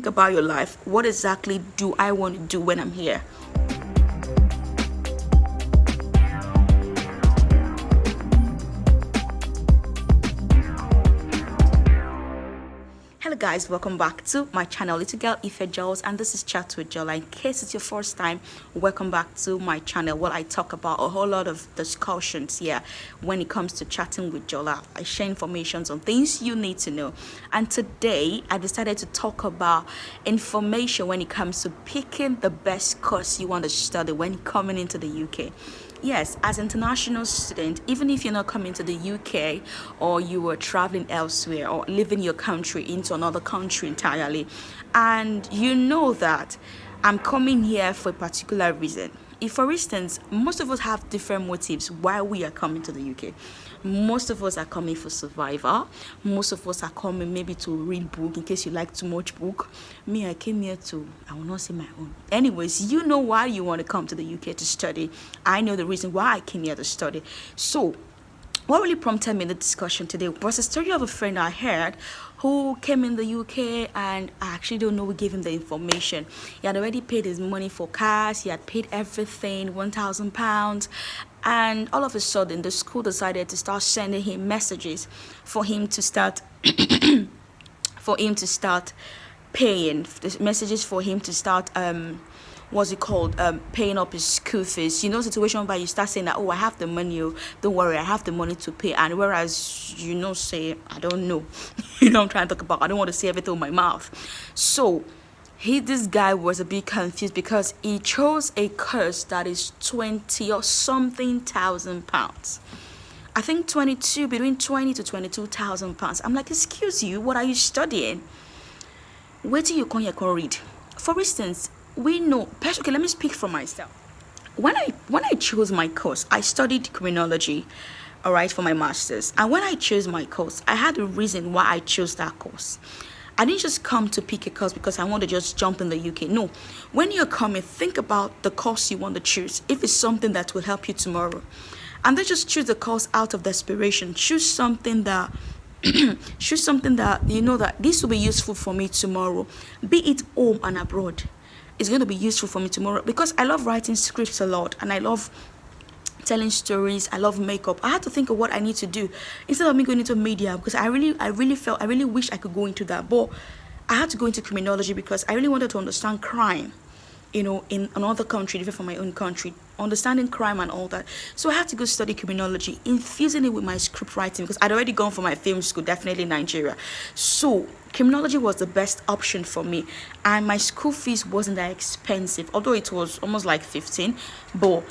about your life. What exactly do I want to do when I'm here? Hello guys, welcome back to my channel, little girl Ife Jols, and this is Chat with Jola. In case it's your first time, welcome back to my channel where I talk about a whole lot of discussions here when it comes to chatting with Jola. I share information on things you need to know, and today I decided to talk about information when it comes to picking the best course you want to study when coming into the UK. Yes, as an international student, even if you're not coming to the UK or you were traveling elsewhere or leaving your country into another country entirely, and you know that I'm coming here for a particular reason. If, for instance, most of us have different motives why we are coming to the UK. Most of us are coming for survival. Most of us are coming maybe to read book in case you like too much book. Me, I came here I will not say my own. Anyways, you know why you want to come to the UK to study. I know the reason why I came here to study. So, what really prompted me in the discussion today was a story of a friend I heard who came in the UK, and I actually don't know who gave him the information. He had already paid his money for cars, he had paid everything, £1,000, and all of a sudden the school decided to start sending him messages for him to start paying, messages for him to start paying up his school fees. You know, situation where you start saying that, oh, I have the money, oh, don't worry, I have the money to pay. And whereas, say, I don't know. I'm trying to talk about, I don't want to say everything with my mouth. So this guy was a bit confused because he chose a course that is 20 or something thousand pounds. I think between 20 to 22,000 pounds. I'm like, excuse you, what are you studying? Where do you come here can read? For instance, we know, okay, let me speak for myself. When I chose my course, I studied criminology, all right, for my master's. And when I chose my course, I had a reason why I chose that course. I didn't just come to pick a course because I want to just jump in the UK. No, when you're coming, think about the course you want to choose. If it's something that will help you tomorrow, and then just choose the course out of desperation. Choose something that you know that this will be useful for me tomorrow, be it home and abroad. It's going to be useful for me tomorrow, because I love writing scripts a lot and I love telling stories. I love makeup. I had to think of what I need to do instead of me going into media, because I really wish I could go into that, but I had to go into criminology because I really wanted to understand crime, in another country different from my own country, understanding crime and all that. So I had to go study criminology, infusing it with my script writing, because I'd already gone for my film school, definitely in Nigeria. So criminology was the best option for me, and my school fees wasn't that expensive, although it was almost like 15, but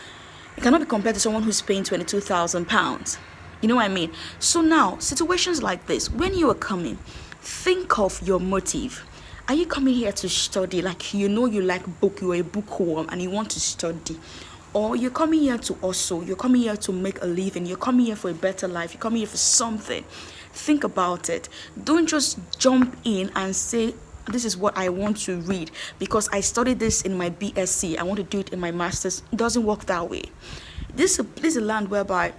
it cannot be compared to someone who's paying £22,000. You know what I mean? So now, situations like this, when you are coming, think of your motive. Are you coming here to study, like you like book, you're a bookworm and you want to study? Or you're coming here to also, you're coming here to make a living, you're coming here for a better life, you're coming here for something. Think about it. Don't just jump in and say, this is what I want to read because I studied this in my BSc, I want to do it in my master's. It doesn't work that way. This is a land whereby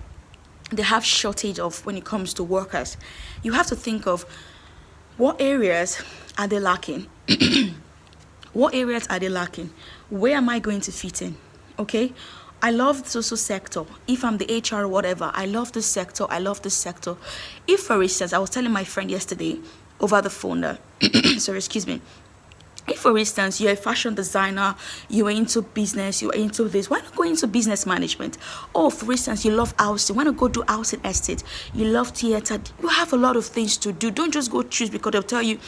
they have shortage of when it comes to workers. You have to think of what areas are they lacking? What areas are they lacking? Where am I going to fit in? Okay? I love the social sector. If I'm the HR or whatever, I love this sector. If, for instance, I was telling my friend yesterday over the phone, sorry, excuse me. If, for instance, you're a fashion designer, you are into business, you are into this, why not go into business management? Or, for instance, you love housing, why not go do housing estate? You love theater, you have a lot of things to do. Don't just go choose because they'll tell you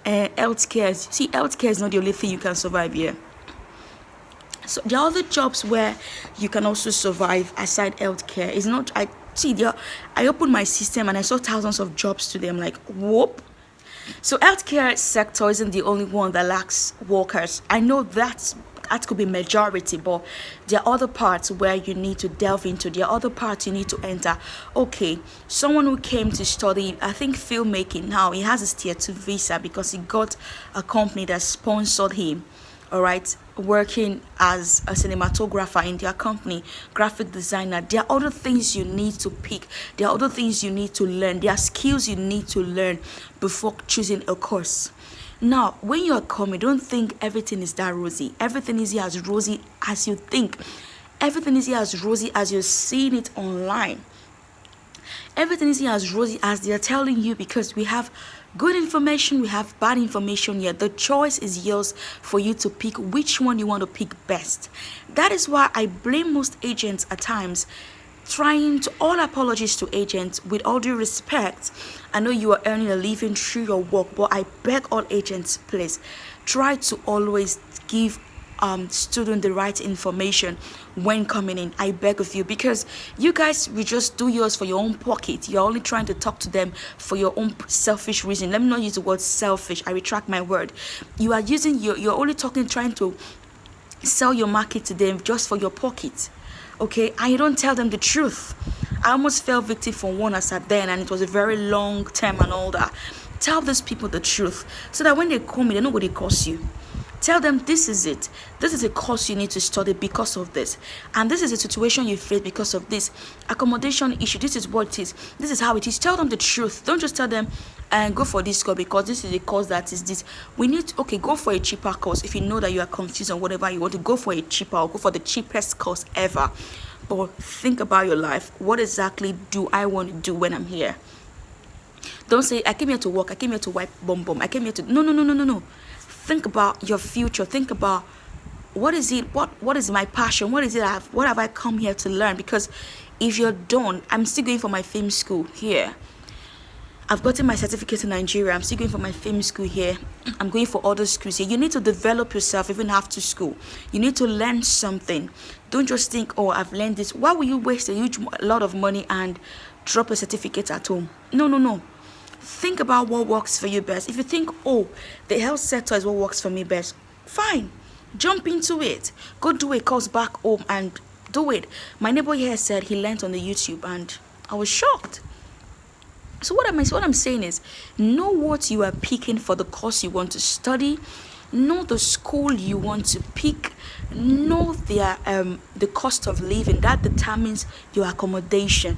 healthcare. See, healthcare is not the only thing you can survive here. So there are other jobs where you can also survive aside healthcare. It's not, I opened my system and I saw thousands of jobs today. I'm like, whoop. So healthcare sector isn't the only one that lacks workers. I know that could be majority, but there are other parts where you need to delve into. There are other parts you need to enter. Okay, someone who came to study, I think, filmmaking, now he has his tier 2 visa because he got a company that sponsored him. All right, working as a cinematographer in their company, graphic designer. There are other things you need to pick. There are other things you need to learn. There are skills you need to learn before choosing a course. Now, when you are coming, don't think everything is that rosy. Everything is as rosy as you think. Everything is as rosy as you're seeing it online. Everything is as rosy as they're telling you, because we have good information, we have bad information here. The choice is yours for you to pick which one you want to pick best. That is why I blame most agents at times. Trying to, all apologies to agents, with all due respect, I know you are earning a living through your work, but I beg all agents, please try to always give student the right information when coming in. I beg of you, because you guys will just do yours for your own pocket. You're only trying to talk to them for your own selfish reason. Let me not use the word selfish, I retract my word. You are using you're only talking, trying to sell your market to them just for your pocket. Okay, and you don't tell them the truth. I almost fell victim for one as at then, and it was a very long term and all that. Tell these people the truth, so that when they come in, they know what it costs you. Tell them this is it. This is a course you need to study because of this. And this is a situation you face because of this. Accommodation issue, this is what it is. This is how it is. Tell them the truth. Don't just tell them and go for this course because this is a course that is this. We need, okay, go for a cheaper course. If you know that you are confused on whatever you want to, go for a cheaper or go for the cheapest course ever. But think about your life. What exactly do I want to do when I'm here? Don't say, I came here to work. I came here to wipe bum bum. I came here to... No. Think about your future. Think about what is it, what is my passion, what is it what have I come here to learn? Because if you're done, I'm still going for my film school here. I've gotten my certificate in Nigeria. I'm still going for my film school here. I'm going for other schools here. You need to develop yourself even after school. You need to learn something. Don't just think, oh, I've learned this. Why will you waste a lot of money and drop a certificate at home? No. Think about what works for you best. If you think, oh, the health sector is what works for me best, fine. Jump into it. Go do a course back home and do it. My neighbor here said he learned on the YouTube and I was shocked. So what I'm saying is, know what you are picking for the course you want to study. Know the school you want to pick. Know the cost of living. That determines your accommodation.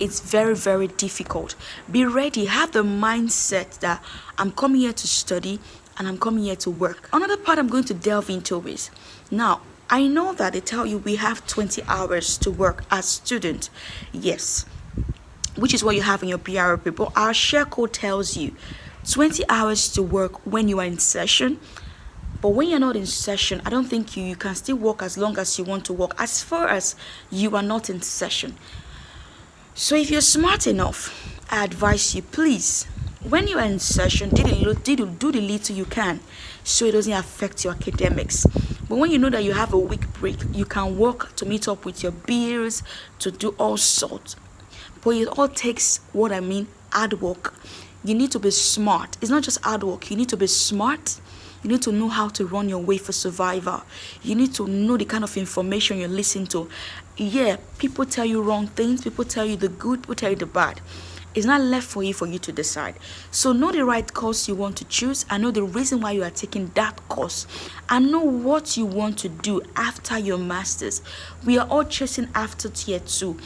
It's very, very difficult. Be ready. Have the mindset that I'm coming here to study and I'm coming here to work. Another part I'm going to delve into is, now, I know that they tell you we have 20 hours to work as student. Yes, which is what you have in your PRP. But our share code tells you 20 hours to work when you are in session. But when you're not in session, I don't think you can still work as long as you want to work, as far as you are not in session. So if you're smart enough, I advise you, please, when you are in session, do the little you can so it doesn't affect your academics. But when you know that you have a week break, you can work to meet up with your bills, to do all sorts. But it all takes, hard work. You need to be smart. It's not just hard work. You need to be smart. You need to know how to run your way for survival. You need to know the kind of information you listen to. Yeah, people tell you wrong things. People tell you the good. People tell you the bad. It's not left for you to decide. So know the right course you want to choose. And know the reason why you are taking that course. And know what you want to do after your master's. We are all chasing after tier 2.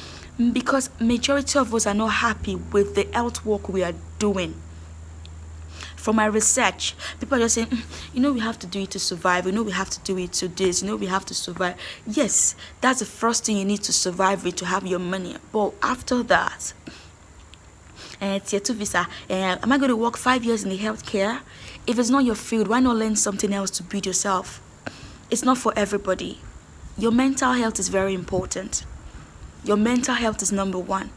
Because majority of us are not happy with the health work we are doing. From my research, people are just saying, we have to do it to survive. We have to do it to this. We have to survive. Yes, that's the first thing you need to survive with, to have your money. But after that, tier 2 visa, am I going to work 5 years in the healthcare? If it's not your field, why not learn something else to build yourself? It's not for everybody. Your mental health is very important. Your mental health is number one.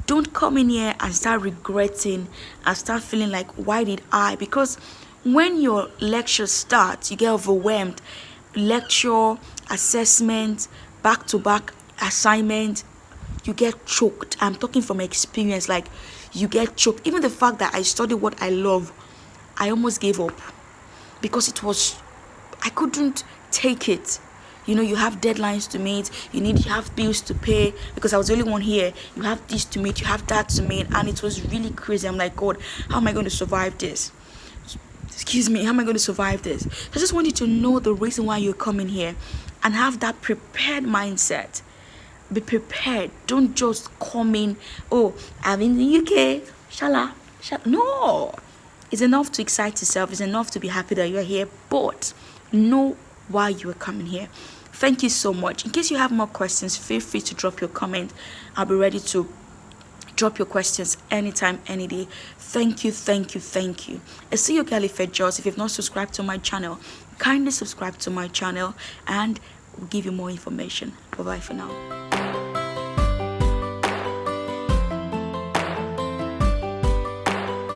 Don't come in here and start regretting and start feeling like, why did I? Because when your lecture starts, you get overwhelmed. Lecture, assessment, back-to-back assignment, you get choked. I'm talking from experience, like you get choked. Even the fact that I studied what I love, I almost gave up because I couldn't take it. You have deadlines to meet, you have bills to pay, because I was the only one here. You have this to meet, you have that to meet, and it was really crazy. I'm like, God, how am I going to survive this? Excuse me, how am I going to survive this? I just want you to know the reason why you're coming here and have that prepared mindset. Be prepared. Don't just come in, oh, I'm in the UK, shala. No. It's enough to excite yourself. It's enough to be happy that you're here. But know why you are coming here. Thank you so much. In case you have more questions, feel free to drop your comment. I'll be ready to drop your questions anytime, any day. Thank you, thank you, thank you. I see you, Caliphate Jaws. If you've not subscribed to my channel, kindly subscribe to my channel and we'll give you more information. Bye bye for now.